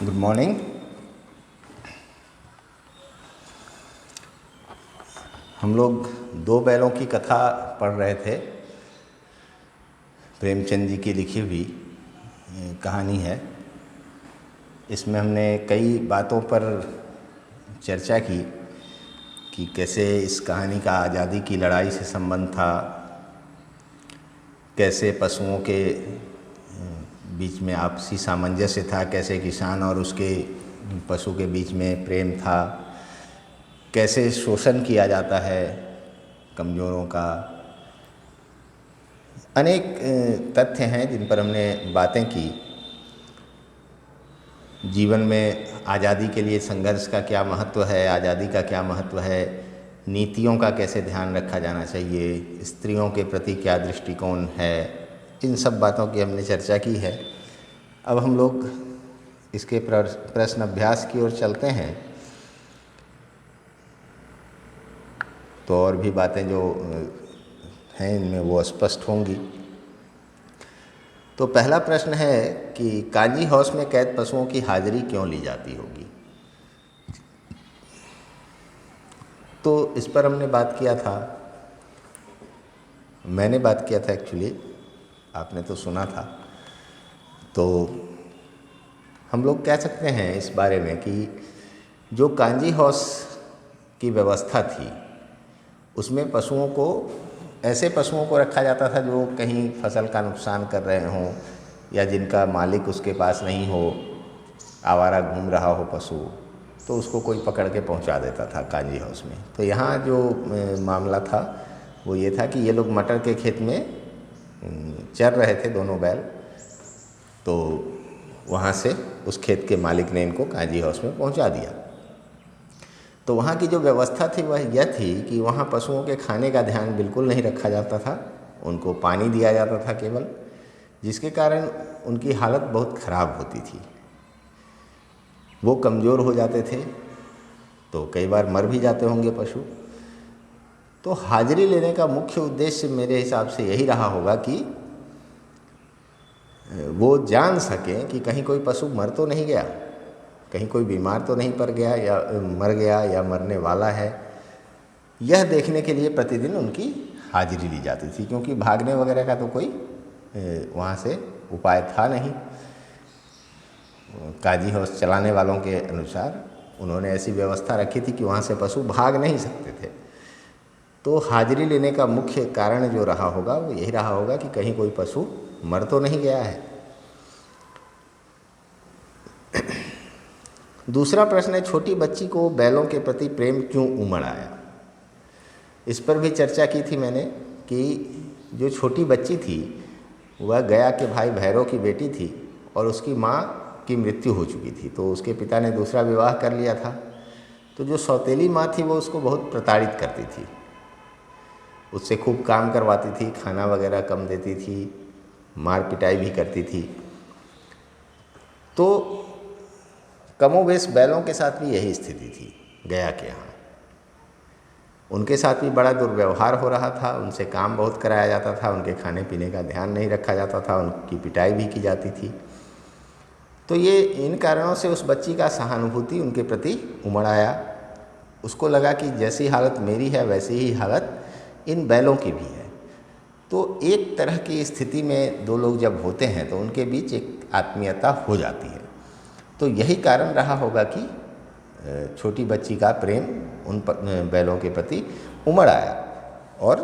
Good morning. हम लोग दो बैलों की कथा पढ़ रहे थे। प्रेमचंद जी की लिखी हुई कहानी है। इसमें हमने कई बातों पर चर्चा की कि कैसे इस कहानी का आज़ादी की लड़ाई से संबंध था, कैसे पशुओं के बीच में आपसी सामंजस्य था, कैसे किसान और उसके पशु के बीच में प्रेम था, कैसे शोषण किया जाता है कमज़ोरों का। अनेक तथ्य हैं जिन पर हमने बातें की। जीवन में आज़ादी के लिए संघर्ष का क्या महत्व है, आज़ादी का क्या महत्व है, नीतियों का कैसे ध्यान रखा जाना चाहिए, स्त्रियों के प्रति क्या दृष्टिकोण है, इन सब बातों की हमने चर्चा की है। अब हम लोग इसके प्रश्न अभ्यास की ओर चलते हैं, तो और भी बातें जो हैं इनमें वो स्पष्ट होंगी। तो पहला प्रश्न है कि काजी हाउस में कैद पशुओं की हाजिरी क्यों ली जाती होगी। तो इस पर हमने बात किया था, मैंने बात किया था एक्चुअली, आपने तो सुना था। तो हम लोग कह सकते हैं इस बारे में कि जो कांजी हाउस की व्यवस्था थी उसमें पशुओं को, ऐसे पशुओं को रखा जाता था जो कहीं फसल का नुकसान कर रहे हों या जिनका मालिक उसके पास नहीं हो, आवारा घूम रहा हो पशु, तो उसको कोई पकड़ के पहुंचा देता था कांजी हाउस में। तो यहाँ जो मामला था वो ये था कि ये लोग मटर के खेत में चर रहे थे दोनों बैल, तो वहाँ से उस खेत के मालिक ने इनको कांजी हाउस में पहुँचा दिया। तो वहाँ की जो व्यवस्था थी वह यह थी कि वहाँ पशुओं के खाने का ध्यान बिल्कुल नहीं रखा जाता था, उनको पानी दिया जाता था केवल, जिसके कारण उनकी हालत बहुत ख़राब होती थी। वो कमज़ोर हो जाते थे, तो कई बार मर भी जाते होंगे पशु। तो हाजिरी लेने का मुख्य उद्देश्य मेरे हिसाब से यही रहा होगा कि वो जान सकें कि कहीं कोई पशु मर तो नहीं गया, कहीं कोई बीमार तो नहीं पड़ गया या मर गया या मरने वाला है। यह देखने के लिए प्रतिदिन उनकी हाजिरी ली जाती थी, क्योंकि भागने वगैरह का तो कोई वहाँ से उपाय था नहीं। काजी हाउस चलाने वालों के अनुसार उन्होंने ऐसी व्यवस्था रखी थी कि वहाँ से पशु भाग नहीं सकते थे। तो हाजिरी लेने का मुख्य कारण जो रहा होगा वो यही रहा होगा कि कहीं कोई पशु मर तो नहीं गया है। दूसरा प्रश्न है, छोटी बच्ची को बैलों के प्रति प्रेम क्यों उमड़ आया। इस पर भी चर्चा की थी मैंने कि जो छोटी बच्ची थी वह गया के भाई भैरव की बेटी थी और उसकी माँ की मृत्यु हो चुकी थी, तो उसके पिता ने दूसरा विवाह कर लिया था। तो जो सौतेली माँ थी वो उसको बहुत प्रताड़ित करती थी, उससे खूब काम करवाती थी, खाना वगैरह कम देती थी, मार पिटाई भी करती थी। तो कमोवेश बैलों के साथ भी यही स्थिति थी गया के यहाँ। उनके साथ भी बड़ा दुर्व्यवहार हो रहा था, उनसे काम बहुत कराया जाता था, उनके खाने पीने का ध्यान नहीं रखा जाता था, उनकी पिटाई भी की जाती थी। तो ये इन कारणों से उस बच्ची का सहानुभूति उनके प्रति उमड़ आया। उसको लगा कि जैसी हालत मेरी है वैसी ही हालत इन बैलों की भी है। तो एक तरह की स्थिति में दो लोग जब होते हैं तो उनके बीच एक आत्मीयता हो जाती है। तो यही कारण रहा होगा कि छोटी बच्ची का प्रेम उन बैलों के प्रति उमड़ आया और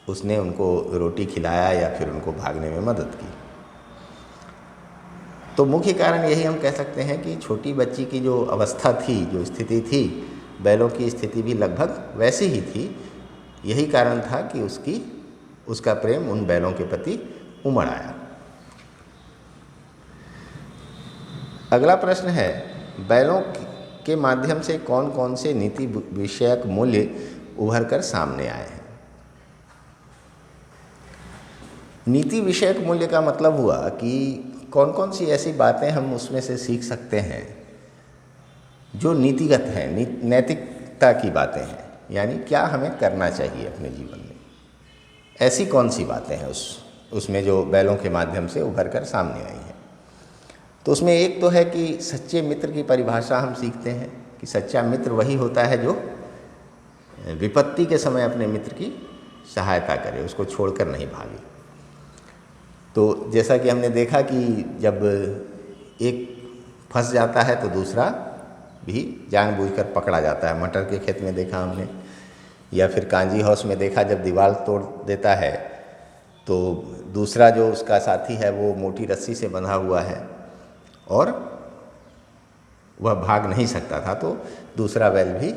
उसने उनको रोटी खिलाया या फिर उनको भागने में मदद की। तो मुख्य कारण यही हम कह सकते हैं कि छोटी बच्ची की जो अवस्था थी, जो स्थिति थी, बैलों की स्थिति भी लगभग वैसी ही थी। यही कारण था कि उसका प्रेम उन बैलों के प्रति उमड़ आया। अगला प्रश्न है, बैलों के माध्यम से कौन कौन से नीति विषयक मूल्य उभर कर सामने आए हैं। नीति विषयक मूल्य का मतलब हुआ कि कौन कौन सी ऐसी बातें हम उसमें से सीख सकते हैं जो नीतिगत हैं, नैतिकता की बातें हैं, यानी क्या हमें करना चाहिए अपने जीवन में। ऐसी कौन सी बातें हैं उसमें जो बैलों के माध्यम से उभर कर सामने आई हैं। तो उसमें एक तो है कि सच्चे मित्र की परिभाषा हम सीखते हैं कि सच्चा मित्र वही होता है जो विपत्ति के समय अपने मित्र की सहायता करे, उसको छोड़कर नहीं भागे। तो जैसा कि हमने देखा कि जब एक फंस जाता है तो दूसरा भी जानबूझकर पकड़ा जाता है। मटर के खेत में देखा हमने, या फिर कांजी हाउस में देखा, जब दीवार तोड़ देता है तो दूसरा जो उसका साथी है वो मोटी रस्सी से बंधा हुआ है और वह भाग नहीं सकता था, तो दूसरा बैल भी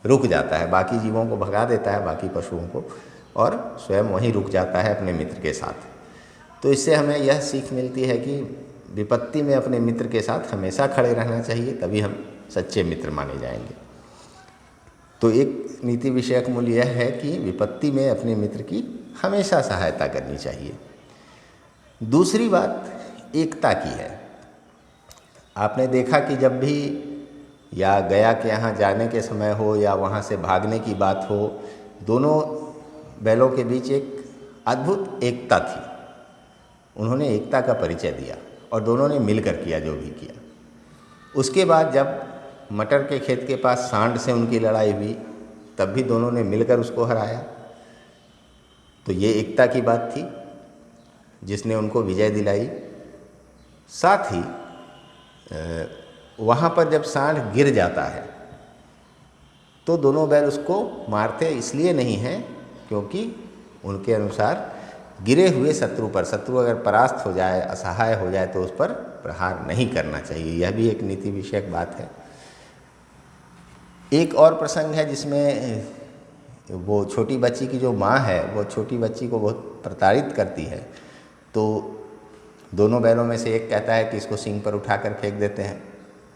रुक जाता है, बाकी जीवों को भगा देता है, बाकी पशुओं को, और स्वयं वहीं रुक जाता है अपने मित्र के साथ। तो इससे हमें यह सीख मिलती है कि विपत्ति में अपने मित्र के साथ हमेशा खड़े रहना चाहिए, तभी हम सच्चे मित्र माने जाएंगे। तो एक नीति विषयक मूल्य यह है कि विपत्ति में अपने मित्र की हमेशा सहायता करनी चाहिए। दूसरी बात एकता की है। आपने देखा कि जब भी या गया के यहाँ जाने के समय हो या वहाँ से भागने की बात हो, दोनों बैलों के बीच एक अद्भुत एकता थी। उन्होंने एकता का परिचय दिया और दोनों ने मिलकर किया जो भी किया। उसके बाद जब मटर के खेत के पास सांड से उनकी लड़ाई हुई, तब भी दोनों ने मिलकर उसको हराया। तो ये एकता की बात थी जिसने उनको विजय दिलाई। साथ ही वहाँ पर जब सांड गिर जाता है तो दोनों बैल उसको मारते इसलिए नहीं हैं क्योंकि उनके अनुसार गिरे हुए शत्रु पर, शत्रु अगर परास्त हो जाए, असहाय हो जाए, तो उस पर प्रहार नहीं करना चाहिए। यह भी एक नीति विषयक बात है। एक और प्रसंग है जिसमें वो छोटी बच्ची की जो माँ है वो छोटी बच्ची को बहुत प्रताड़ित करती है। तो दोनों बैलों में से एक कहता है कि इसको सींग पर उठाकर फेंक देते हैं,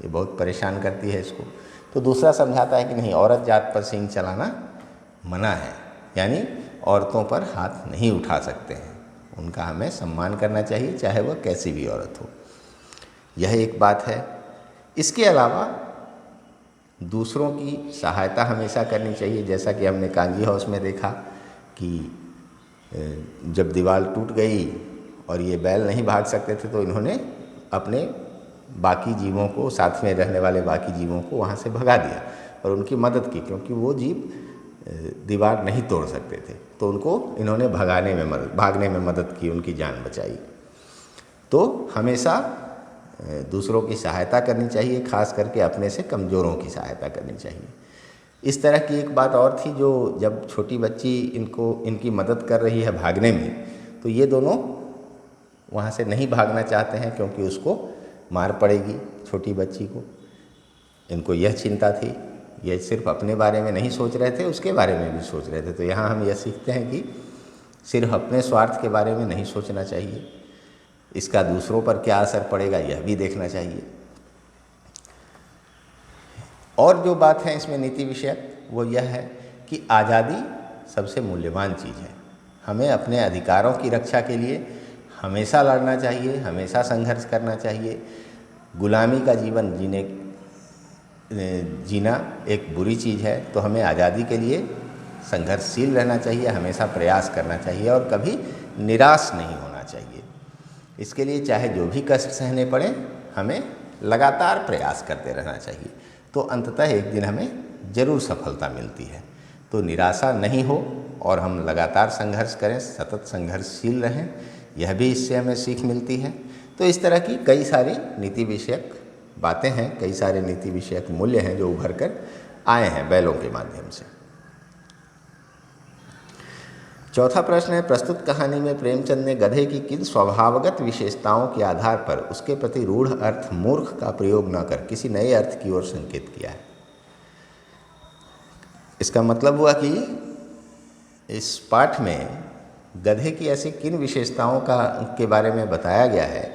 ये बहुत परेशान करती है इसको। तो दूसरा समझाता है कि नहीं, औरत जात पर सींग चलाना मना है, यानी औरतों पर हाथ नहीं उठा सकते हैं, उनका हमें सम्मान करना चाहिए, चाहे वह कैसी भी औरत हो। यह एक बात है। इसके अलावा दूसरों की सहायता हमेशा करनी चाहिए। जैसा कि हमने कांजी हाउस में देखा कि जब दीवार टूट गई और ये बैल नहीं भाग सकते थे तो इन्होंने अपने बाकी जीवों को, साथ में रहने वाले बाकी जीवों को वहाँ से भगा दिया और उनकी मदद की, क्योंकि वो जीव दीवार नहीं तोड़ सकते थे। तो उनको इन्होंने भागने में मदद की, उनकी जान बचाई। तो हमेशा दूसरों की सहायता करनी चाहिए, खास करके अपने से कमज़ोरों की सहायता करनी चाहिए। इस तरह की एक बात और थी, जो जब छोटी बच्ची इनकी मदद कर रही है भागने में, तो ये दोनों वहाँ से नहीं भागना चाहते हैं क्योंकि उसको मार पड़ेगी, छोटी बच्ची को। इनको यह चिंता थी, ये सिर्फ अपने बारे में नहीं सोच रहे थे, उसके बारे में भी सोच रहे थे। तो यहाँ हम यह सीखते हैं कि सिर्फ अपने स्वार्थ के बारे में नहीं सोचना चाहिए, इसका दूसरों पर क्या असर पड़ेगा यह भी देखना चाहिए। और जो बात है इसमें नीति विषयक, वो यह है कि आज़ादी सबसे मूल्यवान चीज़ है। हमें अपने अधिकारों की रक्षा के लिए हमेशा लड़ना चाहिए, हमेशा संघर्ष करना चाहिए। गुलामी का जीवन जीना एक बुरी चीज़ है, तो हमें आज़ादी के लिए संघर्षशील रहना चाहिए, हमेशा प्रयास करना चाहिए और कभी निराश नहीं होना चाहिए। इसके लिए चाहे जो भी कष्ट सहने पड़े, हमें लगातार प्रयास करते रहना चाहिए, तो अंततः एक दिन हमें ज़रूर सफलता मिलती है। तो निराशा नहीं हो और हम लगातार संघर्ष करें, सतत संघर्षशील रहें, यह भी इससे हमें सीख मिलती है। तो इस तरह की कई सारी नीति विषयक बातें हैं, कई सारे नीति विषयक मूल्य हैं जो उभर कर आए हैं बैलों के माध्यम से। चौथा प्रश्न है, प्रस्तुत कहानी में प्रेमचंद ने गधे की किन स्वभावगत विशेषताओं के आधार पर उसके प्रति रूढ़ अर्थ मूर्ख का प्रयोग न कर किसी नए अर्थ की ओर संकेत किया है। इसका मतलब हुआ कि इस पाठ में गधे की ऐसी किन विशेषताओं के बारे में बताया गया है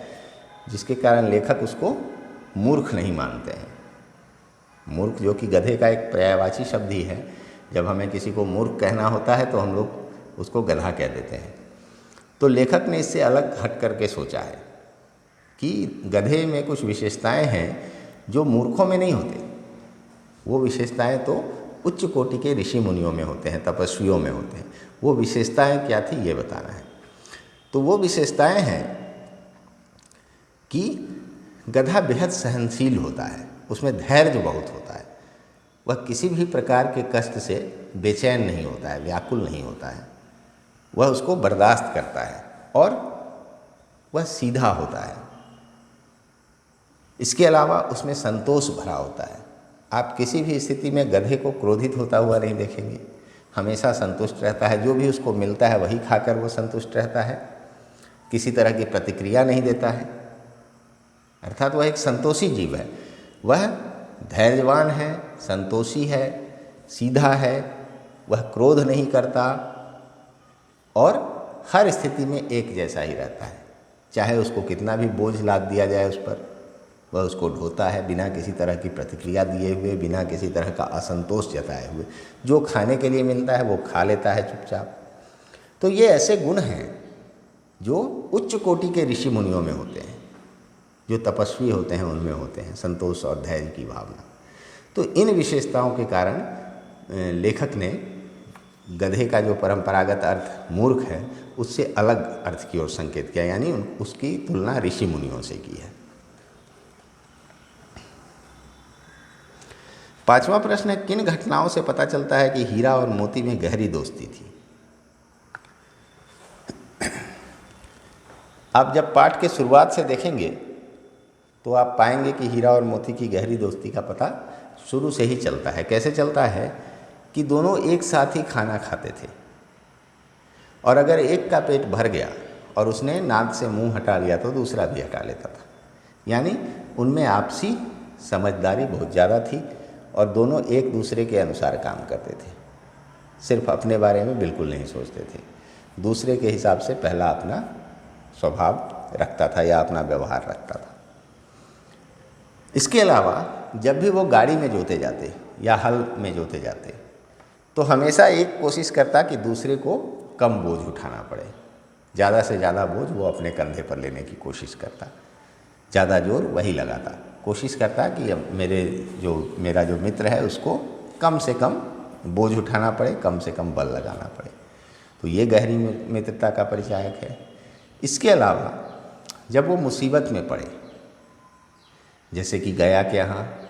जिसके कारण लेखक उसको मूर्ख नहीं मानते हैं। मूर्ख जो कि गधे का एक पर्यायवाची शब्द ही है, जब हमें किसी को मूर्ख कहना होता है तो हम लोग उसको गधा कह देते हैं। तो लेखक ने इससे अलग हट करके सोचा है कि गधे में कुछ विशेषताएं हैं जो मूर्खों में नहीं होते। वो विशेषताएं तो उच्च कोटि के ऋषि मुनियों में होते हैं, तपस्वियों में होते हैं। वो विशेषताएं क्या थी ये बताना है। तो वो विशेषताएं हैं कि गधा बेहद सहनशील होता है, उसमें धैर्य बहुत होता है। वह किसी भी प्रकार के कष्ट से बेचैन नहीं होता है, व्याकुल नहीं होता है, वह उसको बर्दाश्त करता है और वह सीधा होता है। इसके अलावा उसमें संतोष भरा होता है। आप किसी भी स्थिति में गधे को क्रोधित होता हुआ नहीं देखेंगे, हमेशा संतुष्ट रहता है, जो भी उसको मिलता है वही खाकर वो संतुष्ट रहता है, किसी तरह की प्रतिक्रिया नहीं देता है, अर्थात वह एक संतोषी जीव है। वह धैर्यवान है, संतोषी है, सीधा है, वह क्रोध नहीं करता और हर स्थिति में एक जैसा ही रहता है। चाहे उसको कितना भी बोझ लाद दिया जाए उस पर, वह उसको ढोता है बिना किसी तरह की प्रतिक्रिया दिए हुए, बिना किसी तरह का असंतोष जताए हुए। जो खाने के लिए मिलता है वो खा लेता है चुपचाप। तो ये ऐसे गुण हैं जो उच्च कोटि के ऋषि मुनियों में होते हैं, जो तपस्वी होते हैं उनमें होते हैं, संतोष और धैर्य की भावना। तो इन विशेषताओं के कारण लेखक ने गधे का जो परंपरागत अर्थ मूर्ख है उससे अलग अर्थ की ओर संकेत किया, यानी उसकी तुलना ऋषि मुनियों से की है। 5वां प्रश्न है, किन घटनाओं से पता चलता है कि हीरा और मोती में गहरी दोस्ती थी? आप जब पाठ के शुरुआत से देखेंगे तो आप पाएंगे कि हीरा और मोती की गहरी दोस्ती का पता शुरू से ही चलता है। कैसे चलता है कि दोनों एक साथ ही खाना खाते थे और अगर एक का पेट भर गया और उसने नाक से मुंह हटा लिया तो दूसरा भी हटा लेता था। यानी उनमें आपसी समझदारी बहुत ज़्यादा थी और दोनों एक दूसरे के अनुसार काम करते थे, सिर्फ अपने बारे में बिल्कुल नहीं सोचते थे, दूसरे के हिसाब से पहला अपना स्वभाव रखता था या अपना व्यवहार रखता था। इसके अलावा जब भी वो गाड़ी में जोते जाते या हल में जोते जाते तो हमेशा एक कोशिश करता कि दूसरे को कम बोझ उठाना पड़े, ज़्यादा से ज़्यादा बोझ वो अपने कंधे पर लेने की कोशिश करता, ज़्यादा जोर वही लगाता, कोशिश करता कि अब मेरा जो मित्र है उसको कम से कम बोझ उठाना पड़े, कम से कम बल लगाना पड़े। तो ये गहरी मित्रता का परिचायक है। इसके अलावा जब वो मुसीबत में पड़े, जैसे कि गया के यहाँ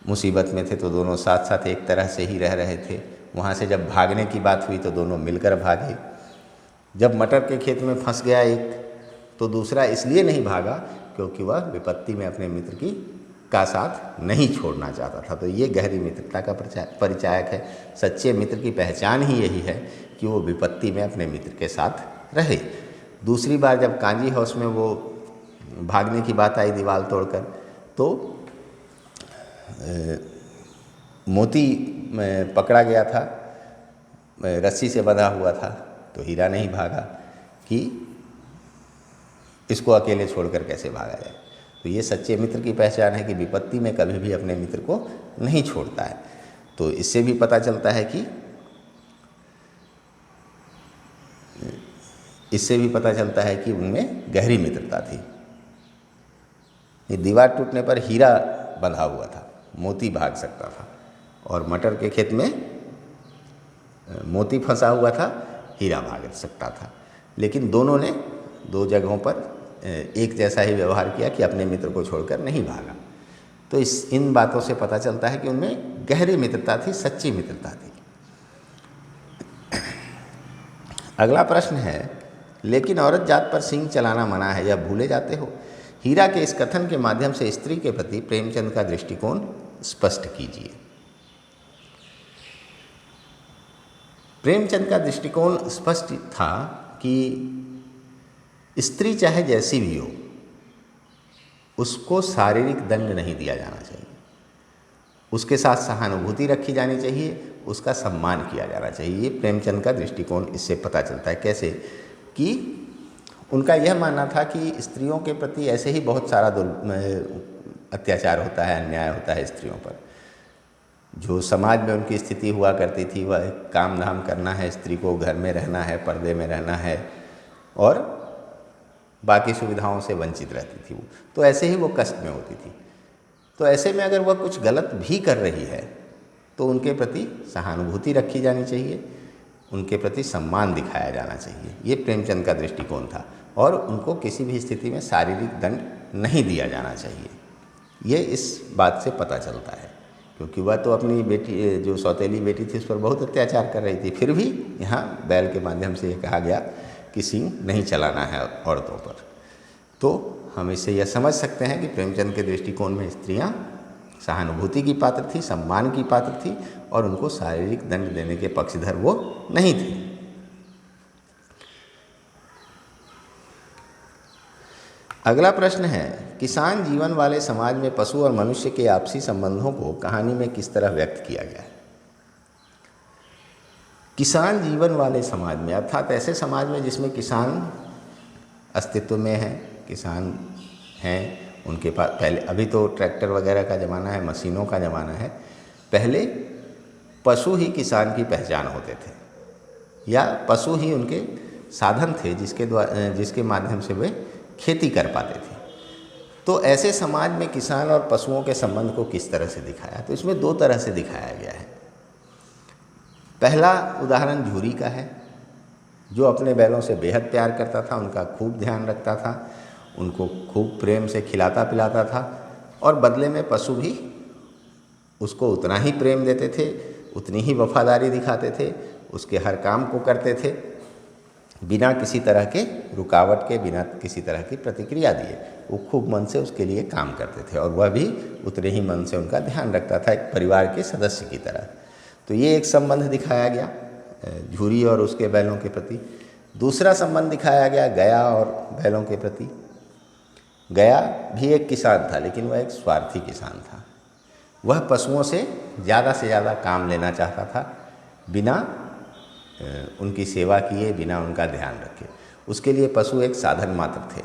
मुसीबत में थे तो दोनों साथ साथ एक तरह से ही रह रहे थे, वहाँ से जब भागने की बात हुई तो दोनों मिलकर भागे। जब मटर के खेत में फंस गया एक तो दूसरा इसलिए नहीं भागा क्योंकि वह विपत्ति में अपने मित्र का साथ नहीं छोड़ना चाहता था। तो ये गहरी मित्रता का परिचायक है। सच्चे मित्र की पहचान ही यही है कि वो विपत्ति में अपने मित्र के साथ रहे। दूसरी बार जब कांजी हाउस में वो भागने की बात आई दीवार तोड़कर, तो मोती पकड़ा गया था, रस्सी से बंधा हुआ था, तो हीरा नहीं भागा कि इसको अकेले छोड़कर कैसे भागा जाए। तो ये सच्चे मित्र की पहचान है कि विपत्ति में कभी भी अपने मित्र को नहीं छोड़ता है। तो इससे भी पता चलता है कि उनमें गहरी मित्रता थी। ये दीवार टूटने पर हीरा बंधा हुआ था, मोती भाग सकता था, और मटर के खेत में मोती फंसा हुआ था, हीरा भाग सकता था। लेकिन दोनों ने दो जगहों पर एक जैसा ही व्यवहार किया कि अपने मित्र को छोड़कर नहीं भागा। तो इन बातों से पता चलता है कि उनमें गहरी मित्रता थी, सच्ची मित्रता थी। अगला प्रश्न है, लेकिन औरत जात पर सींग चलाना मना है, यह भूले जाते हो? हीरा के इस कथन के माध्यम से स्त्री के प्रति प्रेमचंद का दृष्टिकोण स्पष्ट कीजिए। प्रेमचंद का दृष्टिकोण स्पष्ट था कि स्त्री चाहे जैसी भी हो, उसको शारीरिक दंड नहीं दिया जाना चाहिए, उसके साथ सहानुभूति रखी जानी चाहिए, उसका सम्मान किया जाना चाहिए। ये प्रेमचंद का दृष्टिकोण इससे पता चलता है। कैसे कि उनका यह मानना था कि स्त्रियों के प्रति ऐसे ही बहुत सारा अत्याचार होता है, अन्याय होता है स्त्रियों पर। जो समाज में उनकी स्थिति हुआ करती थी, वह काम धाम करना है, स्त्री को घर में रहना है, पर्दे में रहना है और बाकी सुविधाओं से वंचित रहती थी वो। तो ऐसे ही वो कष्ट में होती थी। तो ऐसे में अगर वह कुछ गलत भी कर रही है तो उनके प्रति सहानुभूति रखी जानी चाहिए, उनके प्रति सम्मान दिखाया जाना चाहिए। ये प्रेमचंद का दृष्टिकोण था और उनको किसी भी स्थिति में शारीरिक दंड नहीं दिया जाना चाहिए। ये इस बात से पता चलता है, क्योंकि वह तो अपनी बेटी, जो सौतेली बेटी थी, उस पर बहुत अत्याचार कर रही थी, फिर भी यहाँ बैल के माध्यम से ये कहा गया कि सींग नहीं चलाना है औरतों पर। तो हम इससे यह समझ सकते हैं कि प्रेमचंद के दृष्टिकोण में स्त्रियाँ सहानुभूति की पात्र थी, सम्मान की पात्र थी, और उनको शारीरिक दंड देने के पक्षधर वो नहीं थे। अगला प्रश्न है, किसान जीवन वाले समाज में पशु और मनुष्य के आपसी संबंधों को कहानी में किस तरह व्यक्त किया गया है? किसान जीवन वाले समाज में, अर्थात ऐसे समाज में जिसमें किसान अस्तित्व में हैं, किसान हैं, उनके पास पहले, अभी तो ट्रैक्टर वगैरह का ज़माना है, मशीनों का ज़माना है, पहले पशु ही किसान की पहचान होते थे, या पशु ही उनके साधन थे जिसके माध्यम से वे खेती कर पाते थे। तो ऐसे समाज में किसान और पशुओं के संबंध को किस तरह से दिखाया? तो इसमें दो तरह से दिखाया गया है। पहला उदाहरण झूरी का है, जो अपने बैलों से बेहद प्यार करता था, उनका खूब ध्यान रखता था, उनको खूब प्रेम से खिलाता पिलाता था, और बदले में पशु भी उसको उतना ही प्रेम देते थे, उतनी ही वफादारी दिखाते थे, उसके हर काम को करते थे, बिना किसी तरह के रुकावट के, बिना किसी तरह की प्रतिक्रिया दिए। वो खूब मन से उसके लिए काम करते थे, और वह भी उतने ही मन से उनका ध्यान रखता था, एक परिवार के सदस्य की तरह। तो ये एक संबंध दिखाया गया झूरी और उसके बैलों के प्रति। दूसरा संबंध दिखाया गया गया और बैलों के प्रति। गया भी एक किसान था, लेकिन वह एक स्वार्थी किसान था। वह पशुओं से ज़्यादा काम लेना चाहता था, बिना उनकी सेवा किए, बिना उनका ध्यान रखे। उसके लिए पशु एक साधन मात्र थे,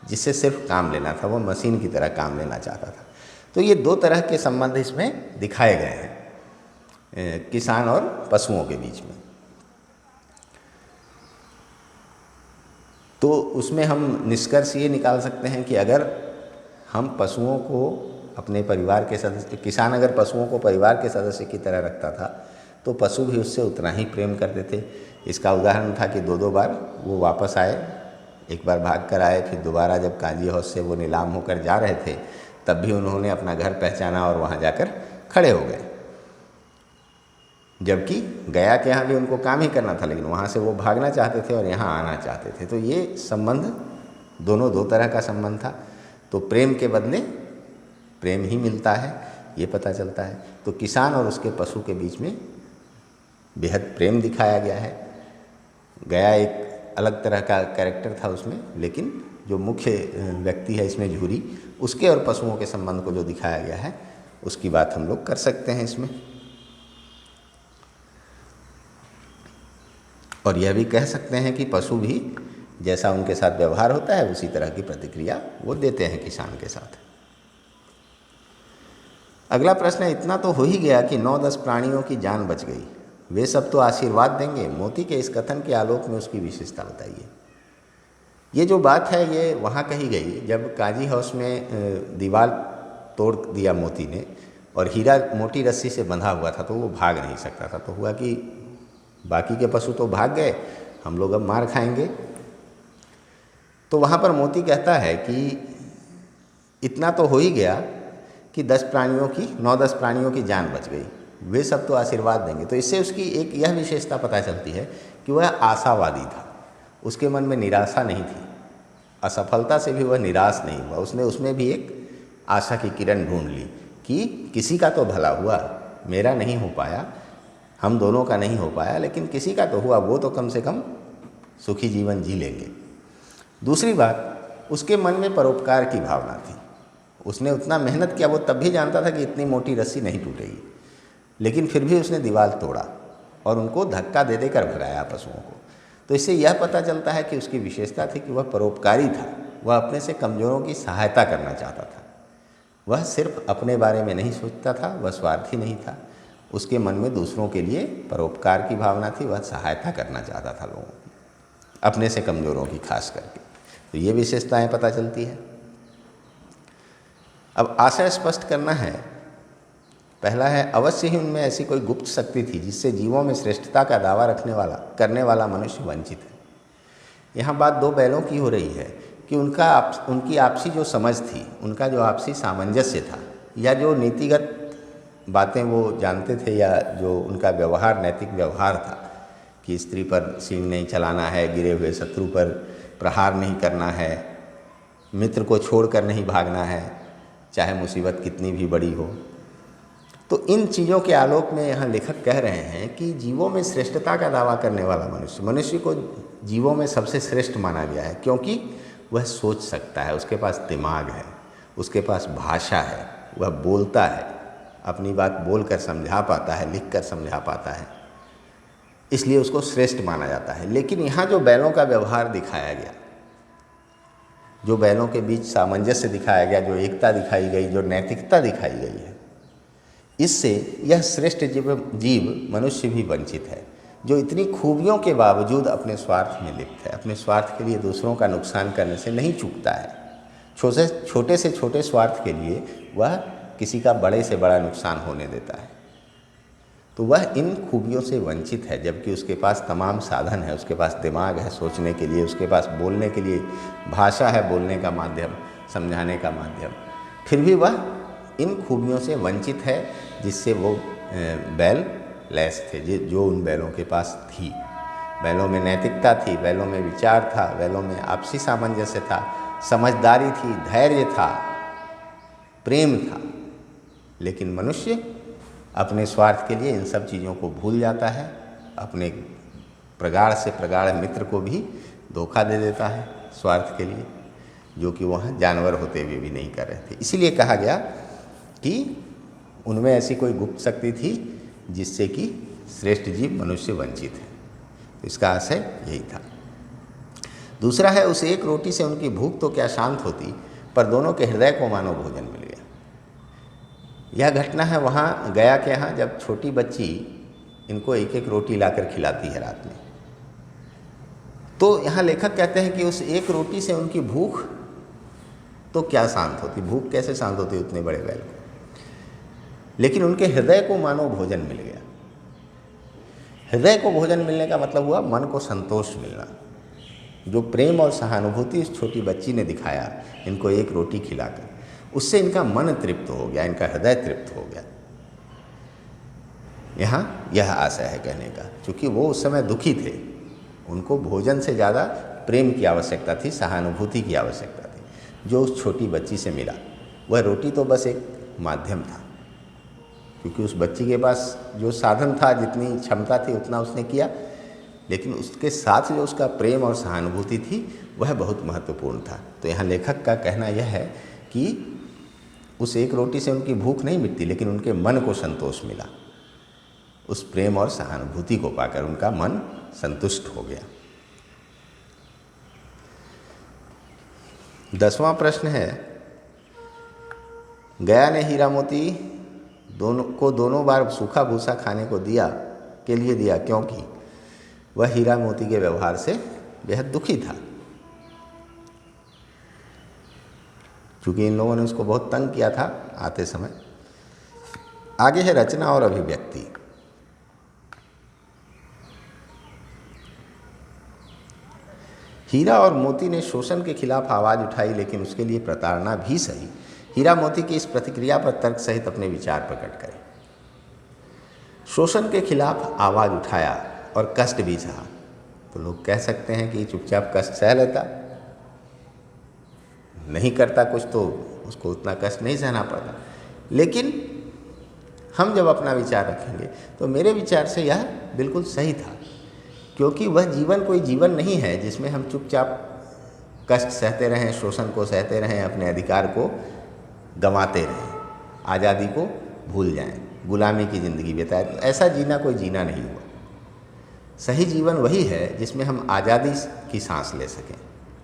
जिससे सिर्फ काम लेना था, वो मशीन की तरह काम लेना चाहता था। तो ये दो तरह के संबंध इसमें दिखाए गए हैं किसान और पशुओं के बीच में। तो उसमें हम निष्कर्ष ये निकाल सकते हैं कि अगर हम पशुओं को अपने परिवार के सदस्य, किसान अगर पशुओं को परिवार के सदस्य की तरह रखता था, तो पशु भी उससे उतना ही प्रेम करते थे। इसका उदाहरण था कि दो बार वो वापस आए, एक बार भाग कर आए, फिर दोबारा जब काजी हाउस से वो नीलाम होकर जा रहे थे, तब भी उन्होंने अपना घर पहचाना और वहाँ जाकर खड़े हो गए। जबकि गया के यहाँ भी उनको काम ही करना था, लेकिन वहाँ से वो भागना चाहते थे और यहाँ आना चाहते थे। तो ये संबंध दोनों दो तरह का संबंध था। तो प्रेम के बदले प्रेम ही मिलता है, ये पता चलता है। तो किसान और उसके पशु के बीच में बेहद प्रेम दिखाया गया है। गया एक अलग तरह का कैरेक्टर था उसमें, लेकिन जो मुख्य व्यक्ति है इसमें झूरी, उसके और पशुओं के संबंध को जो दिखाया गया है, उसकी बात हम लोग कर सकते हैं इसमें। और यह भी कह सकते हैं कि पशु भी जैसा उनके साथ व्यवहार होता है, उसी तरह की प्रतिक्रिया वो देते हैं किसान के साथ। अगला प्रश्न है, इतना तो हो ही गया कि 9-10 प्राणियों की जान बच गई, वे सब तो आशीर्वाद देंगे। मोती के इस कथन के आलोक में उसकी विशेषता बताइए। ये जो बात है ये वहाँ कही गई जब काजी हाउस में दीवार तोड़ दिया मोती ने, और हीरा मोटी रस्सी से बंधा हुआ था, तो वो भाग नहीं सकता था। तो हुआ कि बाकी के पशु तो भाग गए, हम लोग अब मार खाएंगे। तो वहाँ पर मोती कहता है कि इतना तो हो ही गया कि 9-10 प्राणियों की जान बच गई, वे सब तो आशीर्वाद देंगे। तो इससे उसकी एक यह विशेषता पता चलती है कि वह आशावादी था, उसके मन में निराशा नहीं थी, असफलता से भी वह निराश नहीं हुआ। उसने उसमें भी एक आशा की किरण ढूंढ ली कि किसी का तो भला हुआ, मेरा नहीं हो पाया, हम दोनों का नहीं हो पाया, लेकिन किसी का तो हुआ, वो तो कम से कम सुखी जीवन जी लेंगे। दूसरी बात, उसके मन में परोपकार की भावना थी। उसने उतना मेहनत किया, वो तब भी जानता था कि इतनी मोटी रस्सी नहीं टूटेगी, लेकिन फिर भी उसने दीवार तोड़ा और उनको धक्का दे देकर भगाया पशुओं को। तो इससे यह पता चलता है कि उसकी विशेषता थी कि वह परोपकारी था, वह अपने से कमज़ोरों की सहायता करना चाहता था। वह सिर्फ अपने बारे में नहीं सोचता था, वह स्वार्थी नहीं था, उसके मन में दूसरों के लिए परोपकार की भावना थी, वह सहायता करना चाहता था लोगों की, अपने से कमज़ोरों की खास करके। तो ये विशेषताएं पता चलती है। अब आशय स्पष्ट करना है। पहला है, अवश्य ही उनमें ऐसी कोई गुप्त शक्ति थी जिससे जीवों में श्रेष्ठता का दावा करने वाला मनुष्य वंचित है। यहाँ बात दो बैलों की हो रही है, कि उनकी आपसी जो समझ थी, उनका जो आपसी सामंजस्य था, या जो नीतिगत बातें वो जानते थे, या जो उनका व्यवहार नैतिक व्यवहार था कि स्त्री पर सींग नहीं चलाना है, गिरे हुए शत्रु पर प्रहार नहीं करना है, मित्र को छोड़कर नहीं भागना है, चाहे मुसीबत कितनी भी बड़ी हो। तो इन चीज़ों के आलोक में यहाँ लेखक कह रहे हैं कि जीवों में श्रेष्ठता का दावा करने वाला मनुष्य को जीवों में सबसे श्रेष्ठ माना गया है, क्योंकि वह सोच सकता है, उसके पास दिमाग है, उसके पास भाषा है, वह बोलता है, अपनी बात बोलकर समझा पाता है, लिखकर समझा पाता है, इसलिए उसको श्रेष्ठ माना जाता है। लेकिन यहाँ जो बैलों का व्यवहार दिखाया गया, जो बैलों के बीच सामंजस्य दिखाया गया, जो एकता दिखाई गई, जो नैतिकता दिखाई गई है, इससे यह श्रेष्ठ जीव मनुष्य भी वंचित है, जो इतनी खूबियों के बावजूद अपने स्वार्थ में लिप्त है, अपने स्वार्थ के लिए दूसरों का नुकसान करने से नहीं चूकता है। छोटे से छोटे स्वार्थ के लिए वह किसी का बड़े से बड़ा नुकसान होने देता है, तो वह इन खूबियों से वंचित है। जबकि उसके पास तमाम साधन है, उसके पास दिमाग है सोचने के लिए, उसके पास बोलने के लिए भाषा है, बोलने का माध्यम, समझाने का माध्यम, फिर भी वह इन खूबियों से वंचित है जिससे वो बैल लैस थे, जो उन बैलों के पास थी। बैलों में नैतिकता थी, बैलों में विचार था, बैलों में आपसी सामंजस्य था, समझदारी थी, धैर्य था, प्रेम था। लेकिन मनुष्य अपने स्वार्थ के लिए इन सब चीज़ों को भूल जाता है, अपने प्रगाढ़ से प्रगाढ़ मित्र को भी धोखा दे देता है स्वार्थ के लिए, जो कि वह जानवर होते हुए भी नहीं कर रहे थे। इसीलिए कहा गया कि उनमें ऐसी कोई गुप्त शक्ति थी जिससे कि श्रेष्ठ जीव मनुष्य वंचित है। तो इसका आशय यही था। दूसरा है, उस एक रोटी से उनकी भूख तो क्या शांत होती, पर दोनों के हृदय को मानो भोजन मिल गया। यह घटना है वहाँ गया के यहाँ, जब छोटी बच्ची इनको एक एक रोटी लाकर खिलाती है रात में। तो यहाँ लेखक कहते हैं कि उस एक रोटी से उनकी भूख तो क्या शांत होती, भूख कैसे शांत होती उतने बड़े बैल को, लेकिन उनके हृदय को मानो भोजन मिल गया। हृदय को भोजन मिलने का मतलब हुआ मन को संतोष मिलना। जो प्रेम और सहानुभूति इस छोटी बच्ची ने दिखाया इनको एक रोटी खिलाकर, उससे इनका मन तृप्त हो गया, इनका हृदय तृप्त हो गया। यहाँ यह आशय है कहने का, क्योंकि वो उस समय दुखी थे, उनको भोजन से ज़्यादा प्रेम की आवश्यकता थी, सहानुभूति की आवश्यकता थी। जो उस छोटी बच्ची से मिला वह रोटी तो बस एक माध्यम था, क्योंकि उस बच्ची के पास जो साधन था, जितनी क्षमता थी उतना उसने किया, लेकिन उसके साथ जो उसका प्रेम और सहानुभूति थी वह बहुत महत्वपूर्ण था। तो यहाँ लेखक का कहना यह है कि उस एक रोटी से उनकी भूख नहीं मिटती, लेकिन उनके मन को संतोष मिला। उस प्रेम और सहानुभूति को पाकर उनका मन संतुष्ट हो गया। 10वां प्रश्न है, गया ने हीरा मोती दोनों बार सूखा भूसा खाने को दिया, क्योंकि वह हीरा मोती के व्यवहार से बेहद दुखी था, क्योंकि इन लोगों ने उसको बहुत तंग किया था आते समय। आगे है रचना और अभिव्यक्ति। हीरा और मोती ने शोषण के खिलाफ आवाज़ उठाई, लेकिन उसके लिए प्रताड़ना भी सही। हीरा मोती की इस प्रतिक्रिया पर तर्क सहित अपने विचार प्रकट करें। शोषण के खिलाफ आवाज़ उठाया और कष्ट भी सहा, तो लोग कह सकते हैं कि चुपचाप कष्ट सह लेता, नहीं करता कुछ तो उसको उतना कष्ट नहीं सहना पड़ता। लेकिन हम जब अपना विचार रखेंगे तो मेरे विचार से यह बिल्कुल सही था, क्योंकि वह जीवन कोई जीवन नहीं है जिसमें हम चुपचाप कष्ट सहते रहें, शोषण को सहते रहें, अपने अधिकार को गंवाते रहें, आज़ादी को भूल जाएं, गुलामी की ज़िंदगी बिताएं। तो ऐसा जीना कोई जीना नहीं हुआ। सही जीवन वही है जिसमें हम आज़ादी की सांस ले सकें,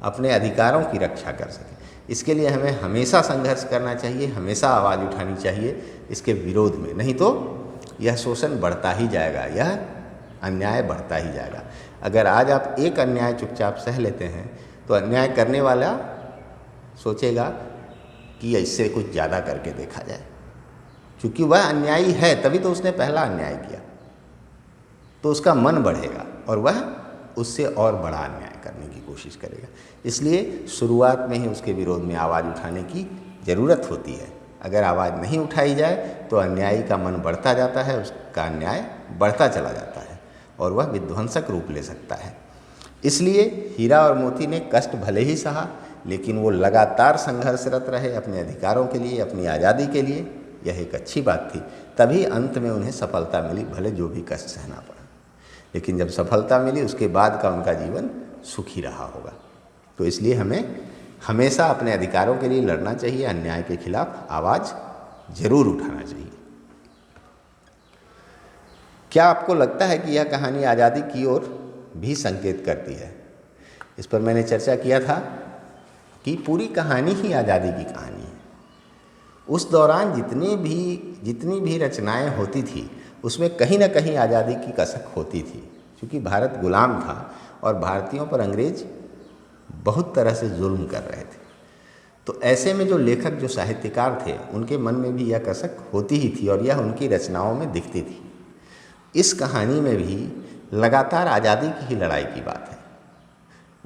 अपने अधिकारों की रक्षा कर सकें। इसके लिए हमें हमेशा संघर्ष करना चाहिए, हमेशा आवाज़ उठानी चाहिए इसके विरोध में, नहीं तो यह शोषण बढ़ता ही जाएगा, यह अन्याय बढ़ता ही जाएगा। अगर आज आप एक अन्याय चुपचाप सह लेते हैं तो अन्याय करने वाला सोचेगा कि इससे कुछ ज़्यादा करके देखा जाए, क्योंकि वह अन्यायी है, तभी तो उसने पहला अन्याय किया, तो उसका मन बढ़ेगा और वह उससे और बड़ा अन्याय करने की कोशिश करेगा। इसलिए शुरुआत में ही उसके विरोध में आवाज़ उठाने की ज़रूरत होती है। अगर आवाज़ नहीं उठाई जाए तो अन्यायी का मन बढ़ता जाता है, उसका अन्याय बढ़ता चला जाता है और वह विध्वंसक रूप ले सकता है। इसलिए हीरा और मोती ने कष्ट भले ही सहा, लेकिन वो लगातार संघर्षरत रहे अपने अधिकारों के लिए, अपनी आज़ादी के लिए। यह एक अच्छी बात थी। तभी अंत में उन्हें सफलता मिली, भले जो भी कष्ट सहना पड़ा। लेकिन जब सफलता मिली उसके बाद का उनका जीवन सुखी रहा होगा। तो इसलिए हमें हमेशा अपने अधिकारों के लिए लड़ना चाहिए, अन्याय के खिलाफ आवाज़ जरूर उठाना चाहिए। क्या आपको लगता है कि यह कहानी आज़ादी की ओर भी संकेत करती है? इस पर मैंने चर्चा किया था कि पूरी कहानी ही आज़ादी की कहानी है। उस दौरान जितनी भी रचनाएं होती थी उसमें कहीं ना कहीं आज़ादी की कसक होती थी, क्योंकि भारत गुलाम था और भारतीयों पर अंग्रेज बहुत तरह से जुल्म कर रहे थे। तो ऐसे में जो लेखक, जो साहित्यकार थे, उनके मन में भी यह कसक होती ही थी और यह उनकी रचनाओं में दिखती थी। इस कहानी में भी लगातार आज़ादी की ही लड़ाई की बात है,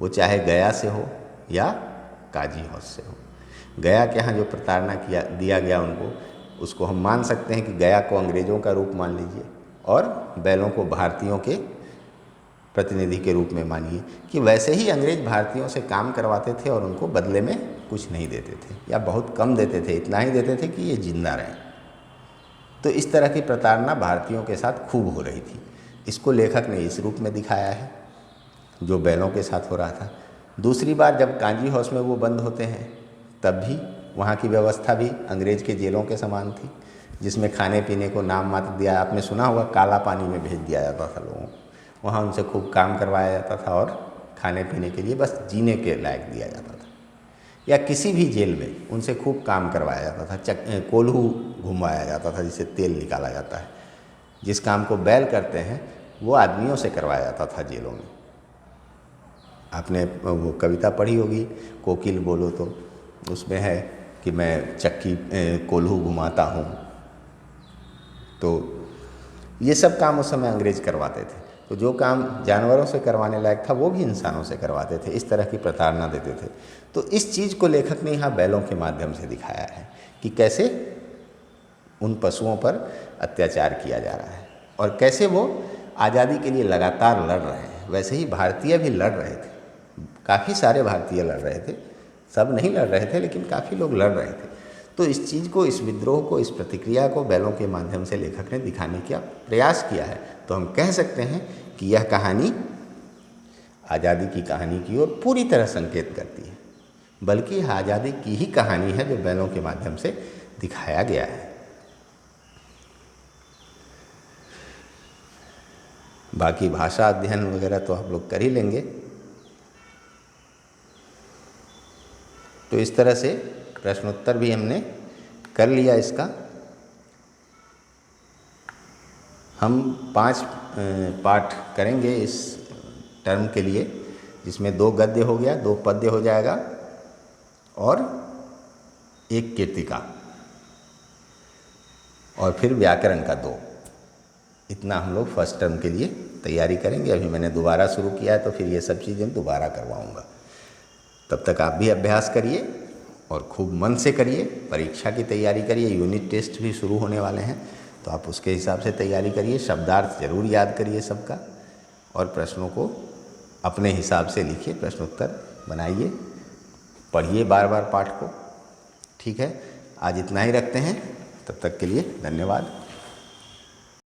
वो चाहे गया से हो या काजी हौस से हो। गया के यहाँ जो प्रताड़ना दिया गया उनको, उसको हम मान सकते हैं कि गया को अंग्रेज़ों का रूप मान लीजिए और बैलों को भारतीयों के प्रतिनिधि के रूप में मानिए कि वैसे ही अंग्रेज भारतीयों से काम करवाते थे और उनको बदले में कुछ नहीं देते थे या बहुत कम देते थे, इतना ही देते थे कि ये जिंदा रहें। तो इस तरह की प्रताड़ना भारतीयों के साथ खूब हो रही थी। इसको लेखक ने इस रूप में दिखाया है जो बैलों के साथ हो रहा था। दूसरी बार जब कांजी हाउस में वो बंद होते हैं तब भी वहाँ की व्यवस्था भी अंग्रेज के जेलों के समान थी, जिसमें खाने पीने को नाम मात्र दिया। आपने सुना होगा काला पानी में भेज दिया जाता था लोगों को, वहाँ उनसे खूब काम करवाया जाता था और खाने पीने के लिए बस जीने के लायक दिया जाता था। या किसी भी जेल में उनसे खूब काम करवाया जाता था, कोल्हू घुमाया जाता था जिससे तेल निकाला जाता है। जिस काम को बैल करते हैं वो आदमियों से करवाया जाता था जेलों में। आपने वो कविता पढ़ी होगी, कोकिल बोलो तो, उसमें है कि मैं चक्की कोल्हू घुमाता हूँ। तो ये सब काम उस समय अंग्रेज करवाते थे। तो जो काम जानवरों से करवाने लायक था वो भी इंसानों से करवाते थे, इस तरह की प्रताड़ना देते थे। तो इस चीज़ को लेखक ने यहाँ बैलों के माध्यम से दिखाया है कि कैसे उन पशुओं पर अत्याचार किया जा रहा है और कैसे वो आज़ादी के लिए लगातार लड़ रहे हैं। वैसे ही भारतीय भी लड़ रहे थे, काफ़ी सारे भारतीय लड़ रहे थे, सब नहीं लड़ रहे थे लेकिन काफ़ी लोग लड़ रहे थे। तो इस चीज़ को, इस विद्रोह को, इस प्रतिक्रिया को बैलों के माध्यम से लेखक ने दिखाने का प्रयास किया है। तो हम कह सकते हैं कि यह कहानी आज़ादी की कहानी की ओर पूरी तरह संकेत करती है, बल्कि यह आज़ादी की ही कहानी है जो बैलों के माध्यम से दिखाया गया है। बाकी भाषा अध्ययन वगैरह तो आप लोग कर ही लेंगे। तो इस तरह से प्रश्नोत्तर भी हमने कर लिया इसका। हम 5 पाठ करेंगे इस टर्म के लिए, जिसमें 2 गद्य हो गया, 2 पद्य हो जाएगा और 1 कीर्तिका, और फिर व्याकरण का 2। इतना हम लोग फर्स्ट टर्म के लिए तैयारी करेंगे। अभी मैंने दोबारा शुरू किया है तो फिर ये सब चीज़ें दोबारा करवाऊँगा। तब तक आप भी अभ्यास करिए और खूब मन से करिए। परीक्षा की तैयारी करिए, यूनिट टेस्ट भी शुरू होने वाले हैं तो आप उसके हिसाब से तैयारी करिए। शब्दार्थ जरूर याद करिए सबका, और प्रश्नों को अपने हिसाब से लिखिए, प्रश्नोत्तर बनाइए, पढ़िए बार बार पाठ को। ठीक है, आज इतना ही रखते हैं। तब तक के लिए धन्यवाद।